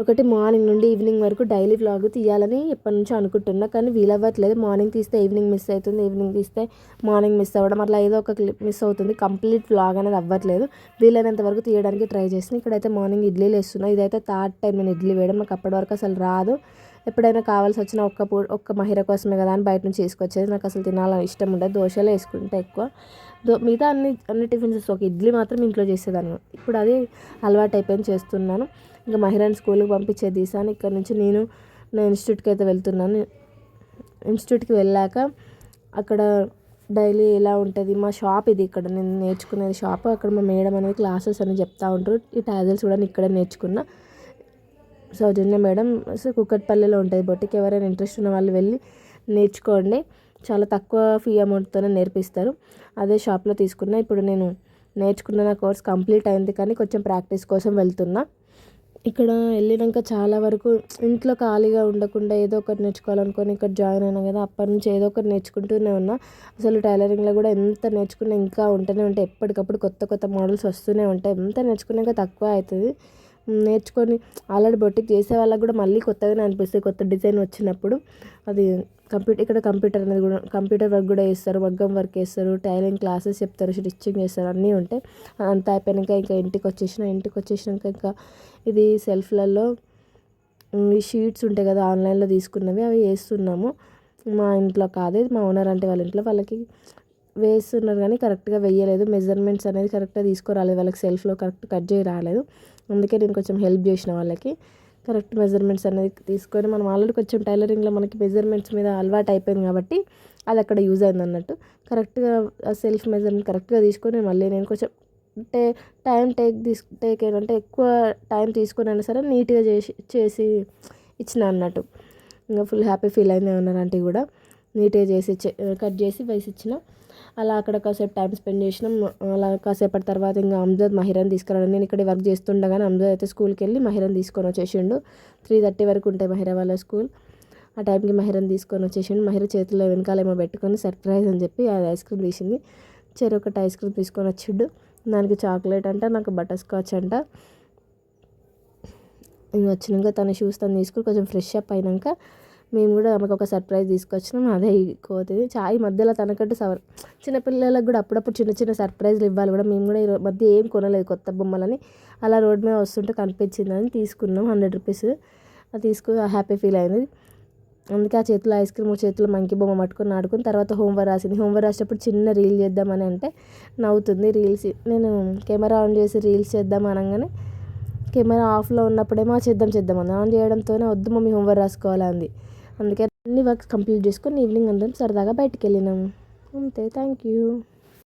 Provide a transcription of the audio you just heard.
ఒకటి మార్నింగ్ నుండి ఈవినింగ్ వరకు డైలీ వ్లాగ్ తీయాలని ఎప్పటి నుంచో అనుకుంటున్నా, కానీ వీలవ్వట్లేదు. మార్నింగ్ తీస్తే ఈవినింగ్ మిస్ అవుతుంది, ఈవినింగ్ తీస్తే మార్నింగ్ మిస్ అవ్వడం, అట్లా ఏదో ఒక క్లిప్ మిస్ అవుతుంది. కంప్లీట్ వ్లాగ్ అనేది అవ్వట్లేదు. వీలైనంత వరకు తీయడానికి ట్రై చేస్తున్నాను. ఇక్కడైతే మార్నింగ్ ఇడ్లీలు వేస్తున్నా. ఇదైతే థర్డ్ టైం నేను ఇడ్లీ వేయడం, నాకు అప్పటి వరకు అసలు రాదు. ఎప్పుడైనా కావాల్సి వచ్చిన ఒక్క మహిర కోసమే కదా అని బయట నుంచి తీసుకొచ్చేది. నాకు అసలు తినాలని ఇష్టం ఉండదు. దోశలే వేసుకుంటే ఎక్కువ. మిగతా అన్ని టిఫిన్స్ ఒక ఇడ్లీ మాత్రం ఇంట్లో చేసేదాన్ని. ఇప్పుడు అది అలవాటు అయిపోయింది, చేస్తున్నాను. ఇంకా మహిరాని స్కూల్కి పంపించేది తీసాను. ఇక్కడ నుంచి నేను ఇన్స్టిట్యూట్కి అయితే వెళ్తున్నాను. ఇన్స్టిట్యూట్కి వెళ్ళాక అక్కడ డైలీ ఎలా ఉంటుంది, మా షాప్ ఇది, ఇక్కడ నేను నేర్చుకునేది షాప్. అక్కడ మా మేడం అనేది క్లాసెస్ అని చెప్తూ ఉంటారు. ఈ టాజల్స్ కూడా ఇక్కడే నేర్చుకున్నా. సౌజన్య మేడం కుక్కట్పల్లిలో ఉంటుంది బొటిక్. ఎవరైనా ఇంట్రెస్ట్ ఉన్న వాళ్ళు వెళ్ళి నేర్చుకోండి. చాలా తక్కువ ఫీ అమౌంట్తోనే నేర్పిస్తారు. అదే షాప్లో తీసుకున్నా. ఇప్పుడు నేను నేర్చుకున్న నా కోర్స్ కంప్లీట్ అయింది, కానీ కొంచెం ప్రాక్టీస్ కోసం వెళ్తున్నా. ఇక్కడ వెళ్ళినాక చాలా వరకు ఇంట్లో ఖాళీగా ఉండకుండా ఏదో ఒకటి నేర్చుకోవాలనుకొని ఇక్కడ జాయిన్ అయినా కదా, అప్పటి నుంచి ఏదో ఒకటి నేర్చుకుంటూనే ఉన్నా. అసలు టైలరింగ్లో కూడా ఎంత నేర్చుకున్నా ఇంకా ఉంటూనే ఉంటాయి. ఎప్పటికప్పుడు కొత్త కొత్త మోడల్స్ వస్తూనే ఉంటాయి. ఎంత నేర్చుకున్నాక తక్కువ అవుతుంది. నేర్చుకొని ఆల్రెడీ బొటిక్ చేసే వాళ్ళకి కూడా మళ్ళీ కొత్తగానే అనిపిస్తుంది కొత్త డిజైన్ వచ్చినప్పుడు. అది ఇక్కడ కంప్యూటర్ అనేది కూడా, కంప్యూటర్ వర్క్ కూడా చేస్తారు, మగ్గం వర్క్ చేస్తారు, టైలరింగ్ క్లాసెస్ చెప్తారు, స్టిచ్చింగ్ చేస్తారు, అన్నీ ఉంటాయి. అంతా అయిపోయాక ఇంకా ఇంటికి వచ్చేసినాక ఇంకా ఇది సెల్ఫ్లలో ఈ షీట్స్ ఉంటాయి కదా, ఆన్లైన్లో తీసుకున్నవి, అవి వేస్తున్నాము. మా ఇంట్లో కాదు, మా ఓనర్ అంటే వాళ్ళ ఇంట్లో. వాళ్ళకి వేస్తున్నారు కానీ కరెక్ట్గా వేయలేదు. మెజర్మెంట్స్ అనేది కరెక్ట్గా తీసుకురాలేదు. వాళ్ళకి సెల్ఫ్లో కరెక్ట్ కట్ చేయి రాలేదు. అందుకే నేను కొంచెం హెల్ప్ చేసిన వాళ్ళకి. కరెక్ట్ మెజర్మెంట్స్ అనేది తీసుకొని, మనం ఆల్రెడీ కొంచెం టైలరింగ్లో మనకి మెజర్మెంట్స్ మీద అలవాటు అయిపోయింది కాబట్టి అది అక్కడ యూజ్ అయింది అన్నట్టు. కరెక్ట్గా సెల్ఫ్ మెజర్మెంట్ కరెక్ట్గా తీసుకొని మళ్ళీ నేను కొంచెం టైం టేక్ ఏంటంటే ఎక్కువ టైం తీసుకొని అయినా సరే నీట్గా చేసి ఇచ్చిన అన్నట్టు. ఇంకా ఫుల్ హ్యాపీ ఫీల్ అయింది ఓనర్ ఆంటీ కూడా. నీట్గా చేసి కట్ చేసి వేసి ఇచ్చిన. అలా అక్కడ కాసేపు టైం స్పెండ్ చేసినాం. అలా కాసేపటి తర్వాత ఇంకా అమ్జద్ మహిరాని తీసుకురావడం. నేను ఇక్కడ వర్క్ చేస్తుండగానే అమ్జద్ అయితే స్కూల్కి వెళ్ళి మహిరాని తీసుకొని వచ్చేసిండు. 3:30 వరకు ఉంటాయి మహిరా వాళ్ళ స్కూల్. ఆ టైంకి మహిరాని తీసుకొని వచ్చేసిండు. మహిర చేతిలో వెనకాలేమో పెట్టుకొని సర్ప్రైజ్ అని చెప్పి అది ఐస్ క్రీమ్ తీసింది. చెరొకటి ఐస్ క్రీమ్ తీసుకొని వచ్చిండు. దానికి చాక్లెట్ అంట, నాకు బటర్ స్కాచ్ అంట. ఇంక వచ్చినాక తన షూస్ తను తీసుకుని కొంచెం ఫ్రెష్ అప్ అయినాక మేము కూడా ఆమెకు ఒక సర్ప్రైజ్ తీసుకొచ్చినాం. అదే కోతిది ఈ మధ్యలో తనకంటూ చిన్నపిల్లలకు కూడా అప్పుడప్పుడు చిన్న చిన్న సర్ప్రైజ్లు ఇవ్వాలి కూడా. మేము కూడా ఈ మధ్య ఏం కొనలేదు కొత్త బొమ్మలని. అలా రోడ్ మీద వస్తుంటే కనిపించిందని తీసుకున్నాం. 100 రూపీస్. అది తీసుకుని హ్యాపీ ఫీల్ అయింది. అందుకే ఆ చేతిలో ఐస్ క్రీమ్, చేతిలో మంకీ బొమ్మ పట్టుకొని ఆడుకుని తర్వాత హోంవర్క్ రాసింది. హోంవర్క్ రాసేటప్పుడు చిన్న రీల్ చేద్దామని అంటే నవ్వుతుంది. రీల్స్ నేను కెమెరా ఆన్ చేసి రీల్స్ చేద్దాం అనగానే కెమెరా ఆఫ్లో ఉన్నప్పుడేమో చేద్దాం ఆన్ చేయడంతోనే వద్దు మమ్మీ హోంవర్క్ రాసుకోవాలి అంది. అందుకే అన్ని వర్క్స్ కంప్లీట్ చేసుకొని ఈవినింగ్ అందరం సరదాగా బయటికి వెళ్ళినాము. అంతే. Thank you.